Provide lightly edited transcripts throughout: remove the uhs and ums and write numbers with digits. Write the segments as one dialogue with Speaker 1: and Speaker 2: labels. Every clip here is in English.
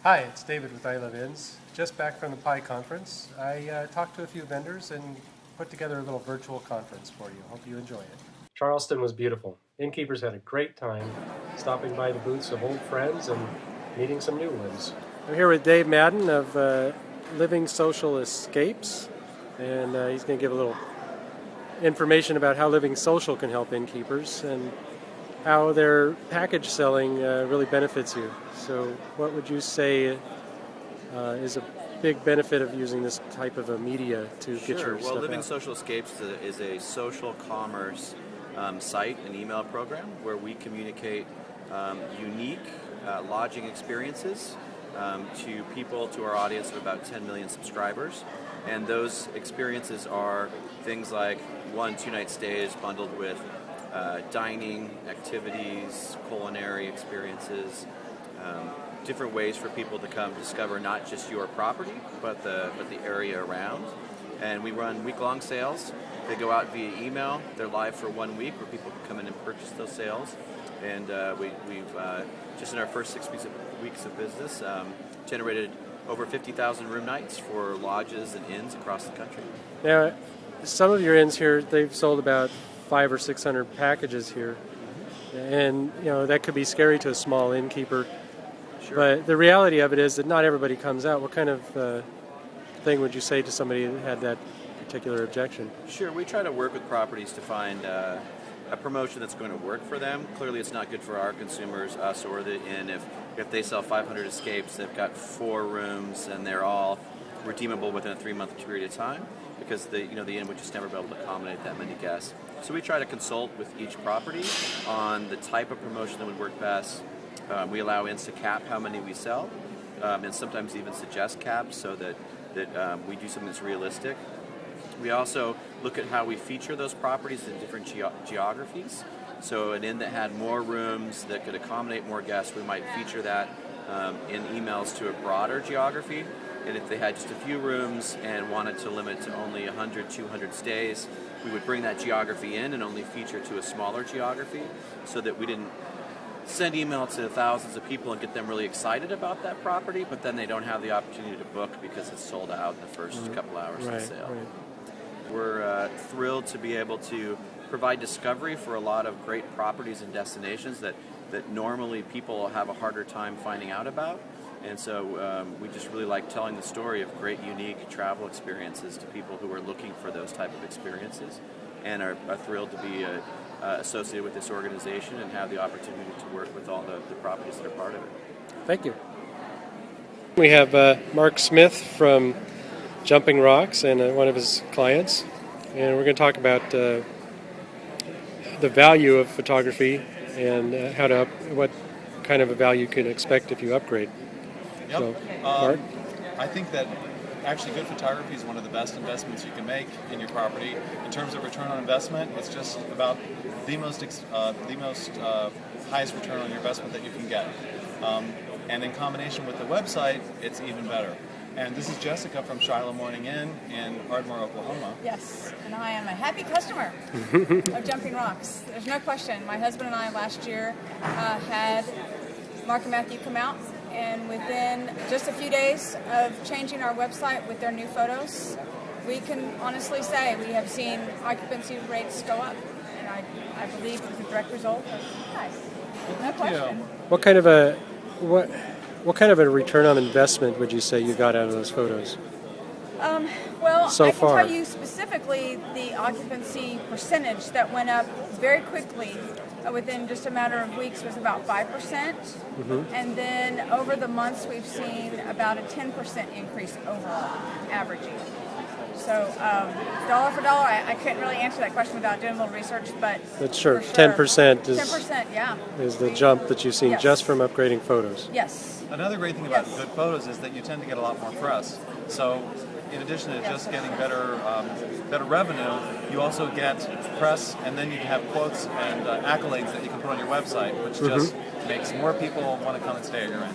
Speaker 1: Hi, it's David with I Love Inns. Just back from the PAII conference. I talked to a few vendors and put together a little virtual conference for you. Hope you enjoy it. Charleston was beautiful. Innkeepers had a great time stopping by the booths of old friends and meeting some new ones. I'm here with Dave Madden of Living Social Escapes, and he's going to give a little information about how Living Social can help innkeepers and how their package selling really benefits you. So what would you say is a big benefit of using this type of a media to get your stuff out?
Speaker 2: Well, Living Social Escapes is a social commerce site and email program where we communicate unique lodging experiences to people, to our audience of about 10 million subscribers. And those experiences are things like 1-2 night stays bundled with dining, activities, culinary experiences, different ways for people to come discover not just your property, but the area around. And we run week-long sales. They go out via email. They're live for 1 week where people can come in and purchase those sales. And we've just in our first 6 weeks of business, generated over 50,000 room nights for lodges and inns across the country.
Speaker 1: Now, some of your inns here, they've sold about 500 or 600 packages here, and that could be scary to a small innkeeper.
Speaker 2: Sure.
Speaker 1: But the reality of it is that not everybody comes out. What kind of thing would you say to somebody that had that particular objection?
Speaker 2: Sure, we try to work with properties to find a promotion that's going to work for them. Clearly it's not good for our consumers, us or the inn, if they sell 500 escapes, they've got 4 rooms and they're all redeemable within a 3-month period of time, because the inn would just never be able to accommodate that many guests. So we try to consult with each property on the type of promotion that would work best. We allow inns to cap how many we sell, and sometimes even suggest caps so that we do something that's realistic. We also look at how we feature those properties in different geographies. So an inn that had more rooms that could accommodate more guests, we might feature that in emails to a broader geography. And if they had just a few rooms and wanted to limit to only 100, 200 stays, we would bring that geography in and only feature to a smaller geography, so that we didn't send email to thousands of people and get them really excited about that property, but then they don't have the opportunity to book because it's sold out in the first couple hours of the sale.
Speaker 1: Right.
Speaker 2: We're thrilled to be able to provide discovery for a lot of great properties and destinations that normally people have a harder time finding out about. And so we just really like telling the story of great, unique travel experiences to people who are looking for those type of experiences, and are thrilled to be associated with this organization and have the opportunity to work with all the properties that are part of it.
Speaker 1: Thank you. We have Mark Smith from Jumping Rocks and one of his clients, and we're going to talk about the value of photography and what kind of a value you can expect if you upgrade.
Speaker 3: Yep.
Speaker 1: So, Mark?
Speaker 3: I think that actually good photography is one of the best investments you can make in your property. In terms of return on investment, it's just about the most highest return on your investment that you can get. And in combination with the website, it's even better. And this is Jessica from Shiloh Morning Inn in Ardmore, Oklahoma.
Speaker 4: Yes, and I am a happy customer of Jumping Rocks. There's no question. My husband and I last year had Mark and Matthew come out, and within just a few days of changing our website with their new photos, we can honestly say we have seen occupancy rates go up. And I believe it's a direct result of you guys. No question.
Speaker 1: What kind of a return on investment would you say you got out of those photos?
Speaker 4: Well,
Speaker 1: so
Speaker 4: I can
Speaker 1: far.
Speaker 4: tell you specifically the occupancy percentage that went up very quickly within just a matter of weeks was about 5%. And then over the months we've seen about a 10% increase overall, averaging. So dollar for dollar, I couldn't really answer that question without doing a little research, but
Speaker 1: sure,
Speaker 4: for
Speaker 1: 10% is
Speaker 4: 10%, yeah.
Speaker 1: is the jump that you've seen
Speaker 4: Yes.
Speaker 1: just from upgrading photos.
Speaker 4: Yes.
Speaker 3: Another great thing about good photos is that you tend to get a lot more press. So in addition to just getting better revenue, you also get press, and then you have quotes and accolades that you can put on your website, which just makes more people want to come and stay at your inn.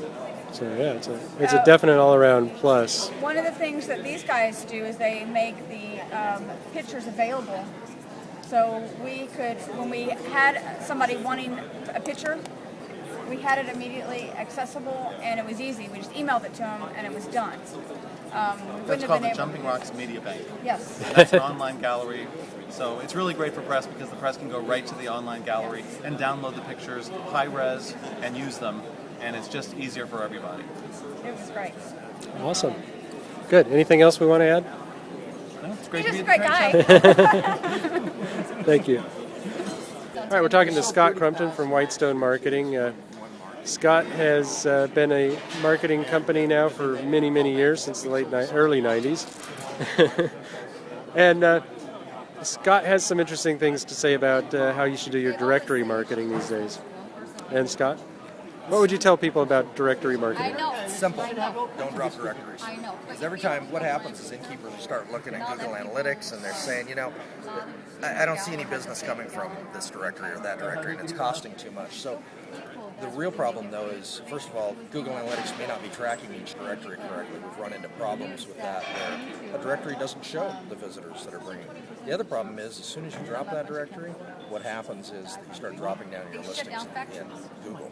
Speaker 1: So yeah, it's a definite all-around plus.
Speaker 4: One of the things that these guys do is they make the pictures available. So we could, when we had somebody wanting a picture, we had it immediately accessible, and it was easy. We just emailed it to them, and it was done.
Speaker 3: That's called the Jumping Rocks Media Bank.
Speaker 4: Yes.
Speaker 3: And that's an online gallery. So it's really great for press because the press can go right to the online gallery and download the pictures, high res, and use them. And it's just easier for everybody.
Speaker 4: It was great.
Speaker 1: Awesome. Good. Anything else we want to add?
Speaker 3: No, it's great
Speaker 4: He's
Speaker 3: to
Speaker 4: just
Speaker 3: be
Speaker 4: a
Speaker 3: at
Speaker 4: great
Speaker 3: the trade
Speaker 4: guy.
Speaker 3: show.
Speaker 1: Thank you. All right, we're talking to Scott Crumpton from Whitestone Marketing. Scott has been a marketing company now for many, many years, since the early 90s. And Scott has some interesting things to say about how you should do your directory marketing these days. And Scott, what would you tell people about directory marketing?
Speaker 5: Simple. Don't drop directories. Because every time, what happens is innkeepers start looking at Google Analytics and they're saying, you know, I don't see any business coming from this directory or that directory, and it's costing too much. So the real problem, though, is, first of all, Google Analytics may not be tracking each directory correctly. We've run into problems with that where a directory doesn't show the visitors that are bringing. The other problem is, as soon as you drop that directory, what happens is that you start dropping down your listings in Google.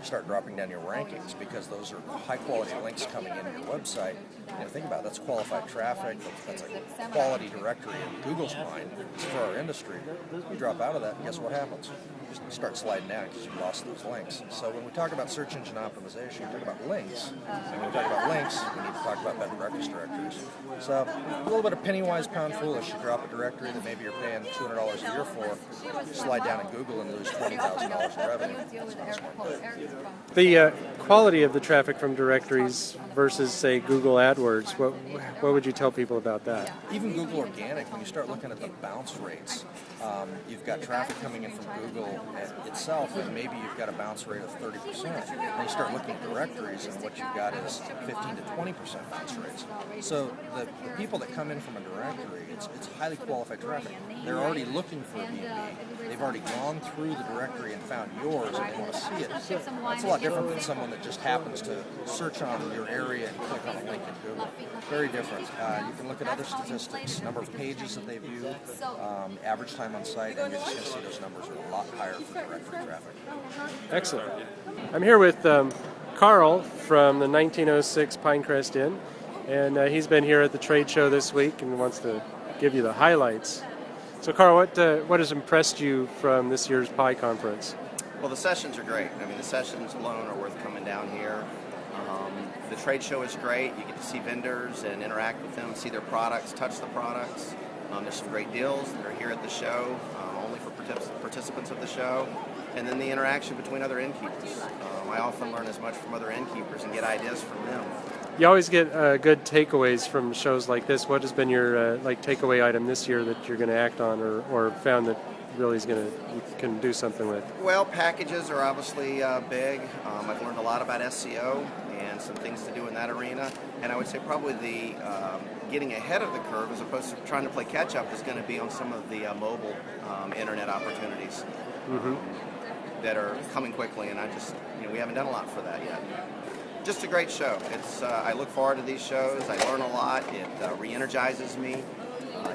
Speaker 5: Start dropping down your rankings because those are high quality links coming into your website. Think about it, that's qualified traffic, that's a quality directory in Google's mind for our industry. You drop out of that, and guess what happens? You start sliding down because you lost those links. So when we talk about search engine optimization, we talk about links. And when we talk about links, we need to talk about bed and breakfast directories. So a little bit of penny wise, pound foolish. You drop a directory that maybe you're paying $200 a year for, slide down in Google and lose $20,000 in revenue. That's not a smart move.
Speaker 1: The quality of the traffic from directories versus, say, Google AdWords, what would you tell people about that?
Speaker 5: Even Google Organic, when you start looking at the bounce rates, you've got traffic coming in from Google itself, and maybe you've got a bounce rate of 30%. And you start looking at directories, and what you've got is 15 to 20% bounce rates. So the people that come in from a directory, it's highly qualified traffic. They're already looking for a B&B. They've already gone through the directory and found yours, and they want to see it. That's a lot different than someone that just happens to search on your area and click on a link in Google. Very different. You can look at other statistics, number of pages that they view, average time on site, and you're just going to see those numbers are a lot higher for directory traffic.
Speaker 1: Excellent. I'm here with Carl from the 1906 Pinecrest Inn, and he's been here at the trade show this week and wants to give you the highlights. So Carl, what has impressed you from this year's PAII conference?
Speaker 6: Well, the sessions are great. I mean, the sessions alone are worth coming down here. The trade show is great. You get to see vendors and interact with them, see their products, touch the products. There's some great deals that are here at the show, only for participants of the show. And then the interaction between other innkeepers. I often learn as much from other innkeepers and get ideas from them.
Speaker 1: You always get good takeaways from shows like this. What has been your takeaway item this year that you're going to act on or found that really is you can do something with?
Speaker 6: Well, packages are obviously big. I've learned a lot about SEO and some things to do in that arena. And I would say probably the getting ahead of the curve as opposed to trying to play catch up is going to be on some of the mobile internet opportunities that are coming quickly. And we haven't done a lot for that yet. Just a great show. I look forward to these shows. I learn a lot. It re-energizes me.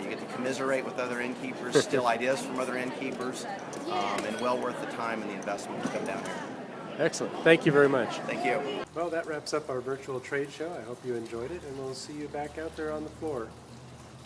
Speaker 6: You get to commiserate with other innkeepers, steal ideas from other innkeepers, and well worth the time and the investment to come down here.
Speaker 1: Excellent. Thank you very much.
Speaker 6: Thank you.
Speaker 1: Well, that wraps up our virtual trade show. I hope you enjoyed it, and we'll see you back out there on the floor.